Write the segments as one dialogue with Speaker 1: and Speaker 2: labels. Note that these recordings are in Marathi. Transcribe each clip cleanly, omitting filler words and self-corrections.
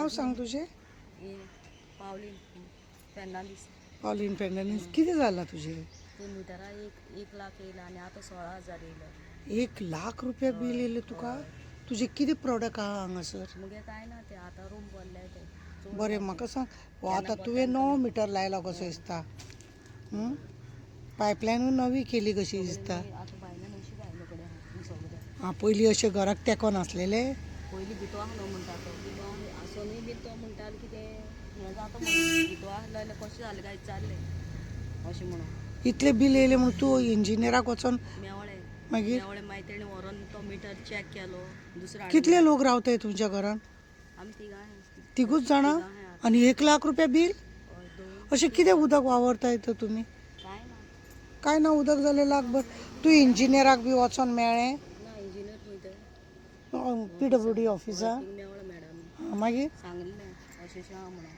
Speaker 1: सांग तुझे?
Speaker 2: हे पावलीन फेर्नांदीस.
Speaker 1: पावलीन फेर्नांदीस. किती झाला तुझे?
Speaker 2: ते मिटरा एक लाख येयला आनी आतां 16,000 येयला.
Speaker 1: 1,00,000 रुपया बिल येयलें तुका? तुझे किती प्रोडक्ट आहा हांगासर?
Speaker 2: मुगे कांय ना ते आतां रूम भरले ते चड
Speaker 1: बरें
Speaker 2: जाता.
Speaker 1: म्हाका सांग, हो आतां तुवें नवो मिटर लायला कसो दिसता? पायपलायनूय नवी केली कशी दिसता?
Speaker 2: आतां भायल्यान अशी भायलो कडेन आहा सगळें.
Speaker 1: आं, पयलीं अशें घराक तेको नासलेले?
Speaker 2: पयलीं भितो आहलो म्हणटा तो भितो आसोनूय बी तो म्हणटालो कितें हें जाता म्हणून भितो आहलो जाल्यार कशें जालें काय विचारलें अशें म्हणून.
Speaker 1: इतलें बिल येयलें म्हणून तूं इंजिनियराक वचोन
Speaker 2: मेवळें
Speaker 1: मागीर
Speaker 2: मेवळें मागीर तेणें व्हरोन तो मिटर चॅक केलो. दुसरो
Speaker 1: कितले लोक रावताय तुमच्या घरान?
Speaker 2: आमी तिगांय.
Speaker 1: तिगूच जाणां? आनी 1,00,000 रुपया बिल?
Speaker 2: हय दोन
Speaker 1: अशें कितें उदक वावरताय तर तुमी?
Speaker 2: कांय ना.
Speaker 1: काय ना उदक जाल्यार लाखभर. तूं इंजिनियराक बी वचोन मेळ्ळें?
Speaker 2: ना इंजिनियर खंय ते
Speaker 1: PWD ऑफिसार?
Speaker 2: थिंग मेवळें मॅडम
Speaker 1: मागीर
Speaker 2: सांगलें अशें अशें आहा म्हणून.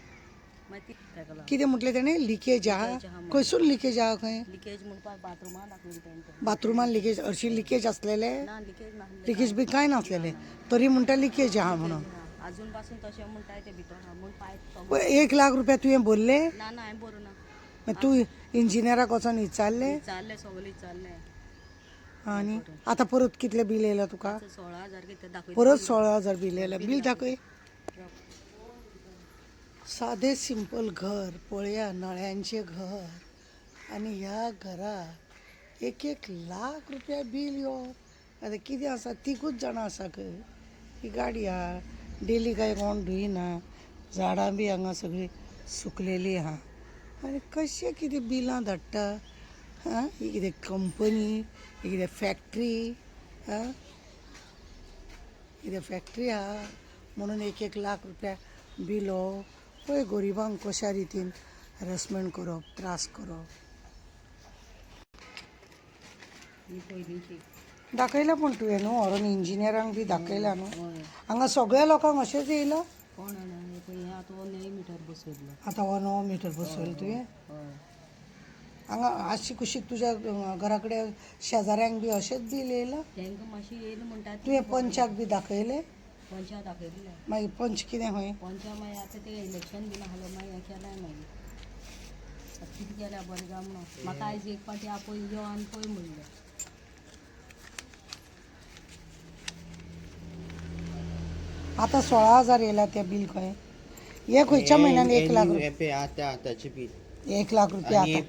Speaker 2: मागीर ती ताका लागून
Speaker 1: कितें म्हटलें तेणें? लिकेज आहा? खंयसून लिकेज आहा खंय?
Speaker 2: लिकेज म्हणपाक बाथरुमान दाखयलें तेणें.
Speaker 1: बाथरुमान लिकेज? हरशीं लिकेज आसलेले?
Speaker 2: ना लिकेज नासलें.
Speaker 1: लिकेज बी कांय नासलेले तरी म्हणटा लिकेज आहा म्हणून.
Speaker 2: अजून पासून तशें म्हणटाय ते भितर आहा म्हूण पायप
Speaker 1: पळय, 1,00,000 रुपया तुवें भरले?
Speaker 2: ना ना हांवें बरो ना.
Speaker 1: मागीर तूं इंजिनियराक वचोन विचारलें?
Speaker 2: विचारलें सगळें विचारलें.
Speaker 1: आनी आतां परत कितलें बिल येयलां तुका?
Speaker 2: 16,000 कितें दाखयता.
Speaker 1: परत 16,000 बिल येयलां. बिल दाखय. साधे सिंपल घर पळया, नळ्यांचें घर आनी ह्या घराक 1,00,000 रुपया बिल यो. आतां कितें आसा? तिगूच जाणां आसा खंय. ही गाडी आहा, डेली कांय कोण धुयना, झाडां बी हांगा सगळीं सुकलेलीं आहा. आनी कशें कितें बिलां धाडटा? आं, ही कितें कंपनी? ही कितें फॅक्ट्री? आं, कितें फॅक्ट्री आहा म्हणून 1,00,000 रुपया बिल हो? पळय गरिबांक कशा रितीन हॅरेसमेंट करप, त्रास करप.
Speaker 2: ही पयलींची.
Speaker 1: दाखयला पूण तुवें न्हू व्हरोन इंजिनियरांक बी दाखयला न्हू.
Speaker 2: हय
Speaker 1: हांगा सगळ्या लोकांक अशेंच येयलां?
Speaker 2: कोण जाणा हें आतां हो नवो मिटर बसयल्लो.
Speaker 1: आतां हो नवो मिटर बसयलो तुवें?
Speaker 2: हय.
Speaker 1: हांगा आशी कुशीक तुज्या घरा कडेन शेजाऱ्यांक बी अशेंच बिल येयलां?
Speaker 2: तांकां मातशी येयला म्हणटा ती.
Speaker 1: तुवें पंचाक बी दाखयलें?
Speaker 2: पंचा दाखयलें.
Speaker 1: मागीर पंच कितें खंय?
Speaker 2: पंचा मागीर आतां तें इलेक्शन बीन आहलें मागीर हें केलें मागीर. आतां कितें केल्यार बरें जा म्हणून म्हाका आयज एक पाटी आपय यो आनी पळय म्हणलें.
Speaker 1: आतां 16,000 येयला तें बिल खंय? हे खंयच्या म्हयन्यान 1,00,000
Speaker 3: आतांचे बील
Speaker 1: 1,00,000
Speaker 3: आनी
Speaker 1: आतां?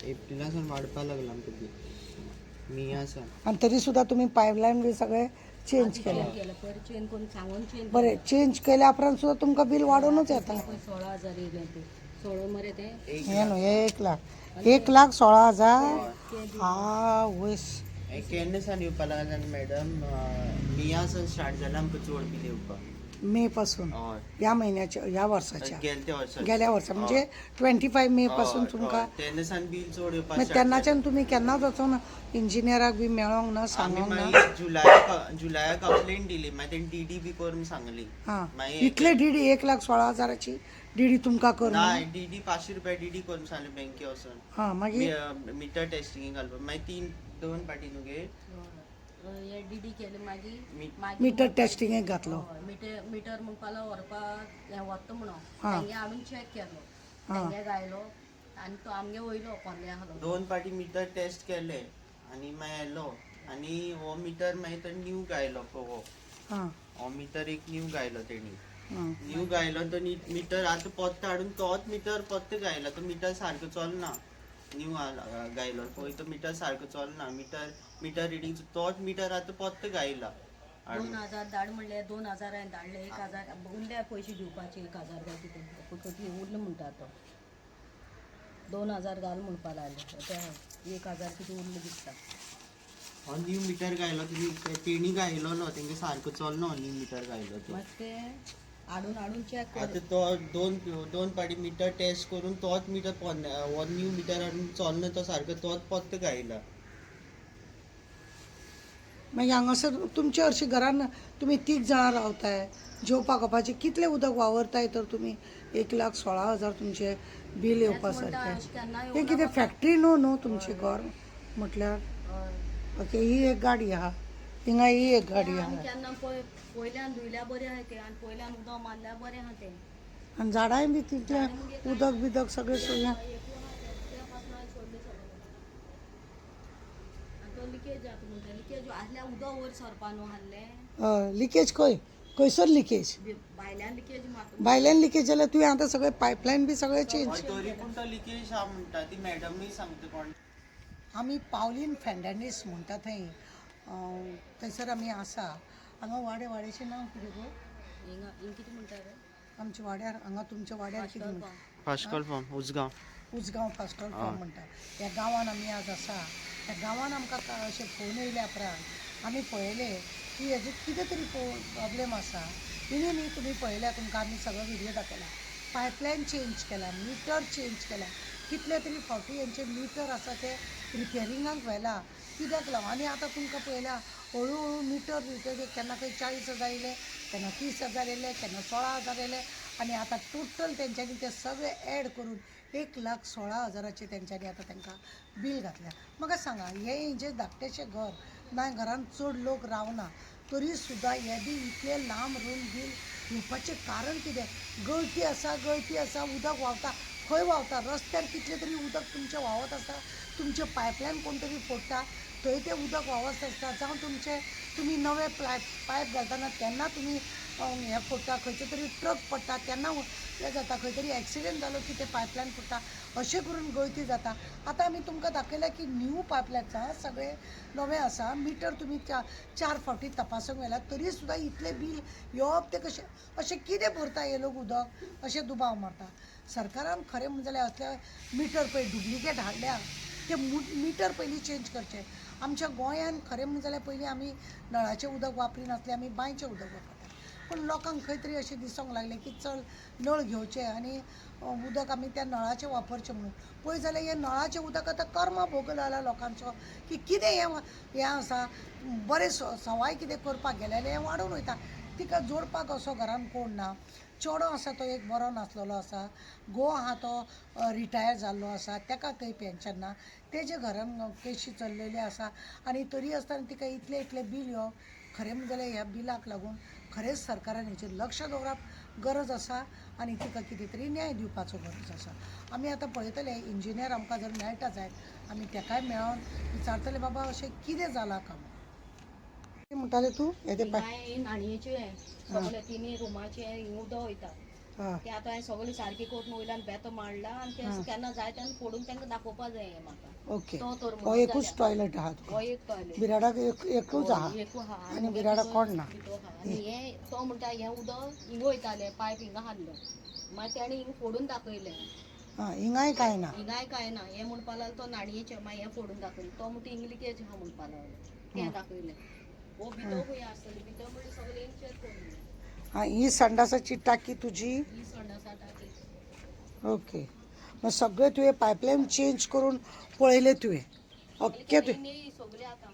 Speaker 3: एप्रिलासान वाडपा लागला आमचें बील मियासान.
Speaker 1: आनी तरी सुद्दां तुमी पायपलायन बी सगळें चेंज केलें?
Speaker 2: केलं पयर चेंज करून सांगून चेंज
Speaker 1: बरें, चेंज केल्या उपरांत सुद्दां तुमकां बिल वाडूनच येता.
Speaker 2: 16,000 येयलें तें. 16 मरे तें.
Speaker 1: हें न्हू, हे 1,00,000. 1,16,000? वयस.
Speaker 3: केन्ना सान येवपा लागला मॅडम? मियासान स्टार्ट जाला आमकां चड बील येवपाक.
Speaker 1: मे पासून?
Speaker 3: हय.
Speaker 1: ह्या म्हयन्याच्या, ह्या वर्साच्या?
Speaker 3: गेल्या वर्सा
Speaker 1: गेल्या वर्सा म्हणजे 25 मे पासून तुमकां?
Speaker 3: तेन्ना सान बील चड येवपाक
Speaker 1: मागीर तेन्नाच्यान तुमी केन्नाच वचोन इंजिनियराक बी मेळोंक ना,
Speaker 3: आमी
Speaker 1: सांगोंक ना?
Speaker 3: मागीर जुलायाक कंप्लेन दिली मागीर तेणी डीडी बी करून सांगली.
Speaker 1: हां,
Speaker 3: मागीर
Speaker 1: इतले डीडी 1,16,000ची डीडी तुमकां कर
Speaker 3: ना
Speaker 1: म्हणून?
Speaker 3: डीडी 500 रुपया डीडी करून सांगली बँके वचून.
Speaker 1: हां, मागीर?
Speaker 3: मिटर टेस्टिंग घालपाक मागीर दोन पाटी न्हू गे.
Speaker 2: हे डीडी केलें मागीर
Speaker 1: मिटर टेस्टिंगेक घातलो?
Speaker 2: मिटर म्हणपाक व्हरपाक हें वता म्हणून
Speaker 1: हां.
Speaker 2: तेंगे हाडून चॅक केलो. तेंगे गायलो आनी तो आमगे वयलो कोल्ले आहलो.
Speaker 3: दोन पाटी मिटर टेस्ट केले आनी मागीर येलो आनी हो मिटर मागीर तो न्यू गायलो पळय
Speaker 1: हां,
Speaker 3: हो मिटर एक न्यू गायलो तेणी.
Speaker 1: हां.
Speaker 3: न्यू गायलो तो मिटर आतां पोत्त हाडून तोच मिटर पोत्त गायला. तो मिटर सारको चलना. न्यू गायलो पळय तो मिटर सारको चलना. मिटर रिडींग तोच मिटर आतां पोत्त गायला.
Speaker 2: 2,000 धाड म्हणलें 2,000 हांवें धाडले. 1,000 उरले पयशे दिवपाचे 1,000 काय कितें फकत उरले म्हणटा तो. 2,000 घाल म्हणपा लागले ते 1,000 कितें उरले दिसता.
Speaker 3: हो न्यू मिटर गायलो तेणी गायलो न्हू तेंगे सारको चलना हो न्यू मिटर गायलो तो.
Speaker 2: मागीर ते हाडून चॅक केलें.
Speaker 3: आतां तो दोन पाटी मिटर टेस्ट करून तोच मिटर हो न्यू मिटर हाडून चलना तो सारको तोच पोत्त गायला.
Speaker 1: मागीर हांगासर तुमच्या हरशीं घरान तुमी 3 जाणां रावताय, जेवपा खावपाचें कितलें उदक वावरताय तर तुमी 1,16,000 तुमचें बील येवपा सारकें? हें कितें फॅक्ट्री न्हू तुमचें घर म्हटल्यार? ओके, ही एक गाडी आहा हिंगा ही एक गाडी
Speaker 2: आनी
Speaker 1: आहा
Speaker 2: केन्ना पयल्यान धुयल्या बरें आहा ते आनी पयल्यान उदक मारल्यार बरें आहा ते
Speaker 1: आणि झाडांय बी तितले उदक बिदक सगळे सोया
Speaker 2: ते पासून सोडले सगळे आनी तो लिकेज जाता म्हणटा लिकेज आसल्यार उदक वयर सरपा न्हू आहलें
Speaker 1: लिकेज खंयसर लिकेज
Speaker 2: भायल्यान लिकेज मारता
Speaker 1: भायल्यान लिकेज जाल्यार तुवें आतां सगळे पायपलायन बी सगळे चेंज
Speaker 3: हय तरी पूण तो लिकेज हा म्हणटा ती मॅडमूय सांगता कोण
Speaker 1: आमी पावलीन फेर्नांडीस म्हणटा थंय थंयसर आमी आसा हांगा वाड्याचें नांव कितें गो
Speaker 2: हिंगा कितें म्हणटा रे
Speaker 1: आमच्या वाड्यार हांगा तुमच्या वाड्यार कितें म्हणटा
Speaker 3: फास्कल फॉर्म उजगांव
Speaker 1: उसगांव फास्टर फॉर्म म्हणटा ह्या गांवान आमी आज आसा ह्या गांवान आमकां अशें फोन येयल्या उपरांत आमी पळयलें की हेजो कितें तरी प्रॉब्लेम आसा इनी न्ही तुमी पळयल्या तुमकां आमी सगळो व्हिडियो दाखयला पायपलायन चेंज केला मिटर चेंज केला कितले तरी फावटी हेंचे मिटर आसा ते रिपेरिंगाक व्हेला कित्याक लागून आनी आतां तुमकां पळयल्या हळू हळू मिटर केन्ना खंय 40,000 येयले केन्ना 30,000 येयले केन्ना 16,000 येयले आनी आतां टोटल तेंच्यांनी ते सगळे ॲड करून 1,16,000 तेंच्यांनी आतां तांकां बील घातल्या म्हाका सांगा हें जें धाकटेशें घर ना घरान चड लोक रावना तरी सुद्दां हें बी इतलें लांब रोवन बील येवपाचें कारण कितें गळती आसा उदक व्हांवता खंय व्हांवता रस्त्यार कितलें तरी उदक तुमचें व्हांवत आसा तुमचें पायपलायन कोण तरी फोडटा थंय तें उदक व्हांवत आसता जावं तुमी नवे पायप घालतना तेन्ना तुमी हें फोडटा खंयचो तरी ट्रक पडटा तेन्ना हें जाता खंय तरी एक्सिडेंट जालो की तें पायपलायन फुटता अशें करून गळती जाता आतां आमी तुमकां दाखयल्या की न्यू पायपलायन सगळे नवे आसा मिटर तुमी 4 फावटी तपासूंक व्हेला तरी सुद्दां इतलें बील येवप तें कशें अशें कितें भरता हे लोक उदक अशें दुबाव मारता सरकारान खरें म्हणलें जाल्यार असले मिटर पळय डुप्लिकेट हाडल्या ते मिटर पयलीं चेंज करचे आमच्या गोंयांत खरें म्हणलें जाल्यार पयलीं आमी नळाचें उदक वापरिनासलें आमी बांयचें उदक वापरतात पूण लोकांक खंय तरी अशें दिसोंक लागलें की चल नळ घेवचे आनी उदक आमी त्या नळाचें वापरचें म्हणून पळय जाल्यार हें नळाचें उदक आतां कर्मा भोग जाला लोकांचो की कितें हें आसा बरें सवाय कितें करपाक गेलेलें हें वाडून वयता तिका जोडपाक असो घरान कोण ना चेडो आसा तो एक बरो नासलेलो आसा घोव आहा तो रिटायर जाल्लो आसा तेका थंय पेन्शन ना तेजे घरान केशी चल्लेले आसा आनी तरी आसतना तिका इतलें बील येवप खरें म्हणजे जाल्यार ह्या बिलाक लागून खरेंच सरकारान हेचेर लक्ष दवरप गरज आसा आनी तिका कितें तरी न्याय दिवपाचो गरज आसा आमी आतां पळयतले इंजिनियर आमकां जर मेळटा जायत आमी तेकाय मेळोन विचारतले बाबा अशें कितें जालां काय कितें म्हणटाले तूं हेजें
Speaker 2: नाणयेचें सगळे 3 रुमाचें उदक वयता ते आतां हांवें सगळें सारकें करून वयल्यान बेतो मांडला आनी ते केन्ना जाय तेन्ना फोडून तांकां दाखोवपा जाय हें म्हाका
Speaker 1: ओके
Speaker 2: तो तर
Speaker 1: हो एकूच टॉयलेट आहा
Speaker 2: हो एक टॉयलेट
Speaker 1: बिराडाक एकूच आहा
Speaker 2: एकू आहा
Speaker 1: आनी बिराडाक कोण ना
Speaker 2: आनी हें तो म्हणटा हें उदक हिंग वयतालें पायप हिंगा हाडलें मागीर तेणें हिंग फोडून दाखयलें
Speaker 1: हिंगाय काय ना
Speaker 2: हिंगाय काय ना हें म्हणपा लागलो तो नाणयेचें मागीर हें फोडून दाखयलें तो म्हणटा हिंग लिकेज आहा म्हणपा लागलो तें दाखयलें हो भितर खंय आसतलें भितर म्हणजे सगळें इंचेर करून
Speaker 1: ही संडासाची टाकी तुजी
Speaker 2: ही संडासा टाकी
Speaker 1: ओके मग सगळे तुवें पायपलायन चेंज करून पळयले तुवें ओके तुवें
Speaker 2: सगळे आतां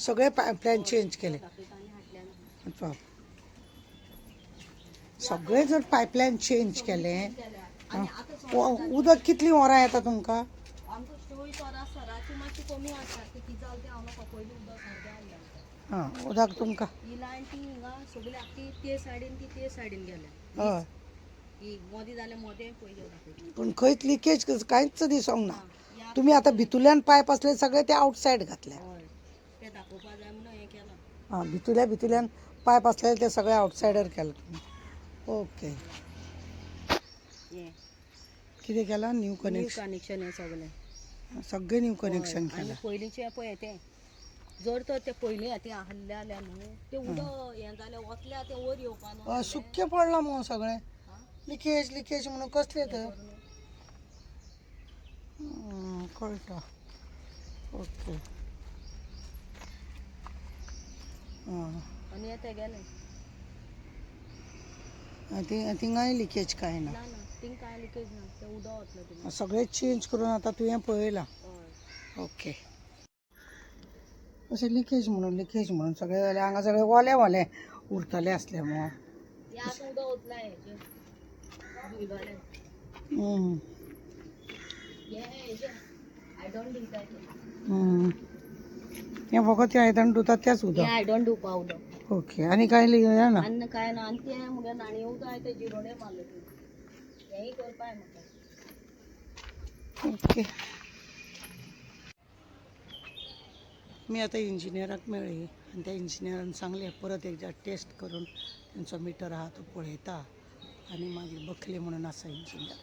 Speaker 1: सगळे पायपलायन चेंज केले
Speaker 2: दाखयता आनी हाडल्या
Speaker 1: अच्छा. सगळे जर पायपलायन चेंज केलें
Speaker 2: आनी आतां
Speaker 1: उदक कितलीं वरां येता तुमकां
Speaker 2: आमकां 24 वरां सराची मातशी कमी आसता ती कितें जालें तें हांव म्हाका पयलीं उदक सारकें हाडलें
Speaker 1: उदक तुमकां
Speaker 2: ही लायन ती हिंगा सगळी आख्खी ते सायडीन गेल्या
Speaker 1: हय
Speaker 2: ही मोदी जालें मोदें पयलीं दाखयता
Speaker 1: पूण खंयच लिकेज कांयच दिसोंक ना तुमी आतां भितुल्यान पायप आसले सगळे ते आवटसायड घातल्या
Speaker 2: हय तें दाखोवपा जाय म्हणून हें केलां
Speaker 1: भितुल्यान पायप आसलेले ते सगळे आवटसायडर केले तुमी ओके
Speaker 2: हें
Speaker 1: कितें केलां न्यू कनेक्शन
Speaker 2: कनेक्शन हें सगळें
Speaker 1: सगळे न्यू कनेक्शन
Speaker 2: आनी
Speaker 1: केलां
Speaker 2: पयलींचें पळय तें जर तर ते पयलीं ते आहल्ले जाल्यार न्हू ते उदक हें जालें वतल्या ते वयर येवपा न्हू
Speaker 1: सुक्कें पडलां मगो सगळें लिकेज म्हणून कसलें तर कळटा ओके
Speaker 2: आनी ते गेले
Speaker 1: थिंगाय लिकेज काय ना
Speaker 2: ना थिंग कांय लिकेज ना ते उदक वतलें थिंग
Speaker 1: सगळे चेंज करून आतां तुवें पळयलां
Speaker 2: हय
Speaker 1: ओके अशें लिकेज म्हणून सगळें जालें हांगा सगळें वलें उरतलें आसलें मगो
Speaker 2: हें आतां उदक वतलें हेजें धुयवालें हें हेजें आयदन धुयता तें
Speaker 1: हें फकत त्या आयतान धुतात तेंच
Speaker 2: हे
Speaker 1: उदक
Speaker 2: I don't do powder
Speaker 1: okay आनी कांय लिया ना
Speaker 2: अन्न काय ना आनी ते मुगे नाणी उदक ते जिरोडे मारले हेंय करपाय म्हाका
Speaker 1: ओके मी आता इंजिनियराक मेळ्ळी आनी त्या इंजिनियरान सांगलें परत एकदा टेस्ट करून तेंचो मिटर आहा तो पळयता आनी मागीर बखले म्हणून आसा इंजिनियर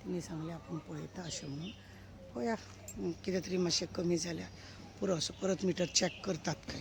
Speaker 1: तेणी सांगलें आपूण पळयता अशें म्हणून पळया कितें तरी मातशें कमी जाल्यार पुरो असो परत मिटर चॅक करतात काय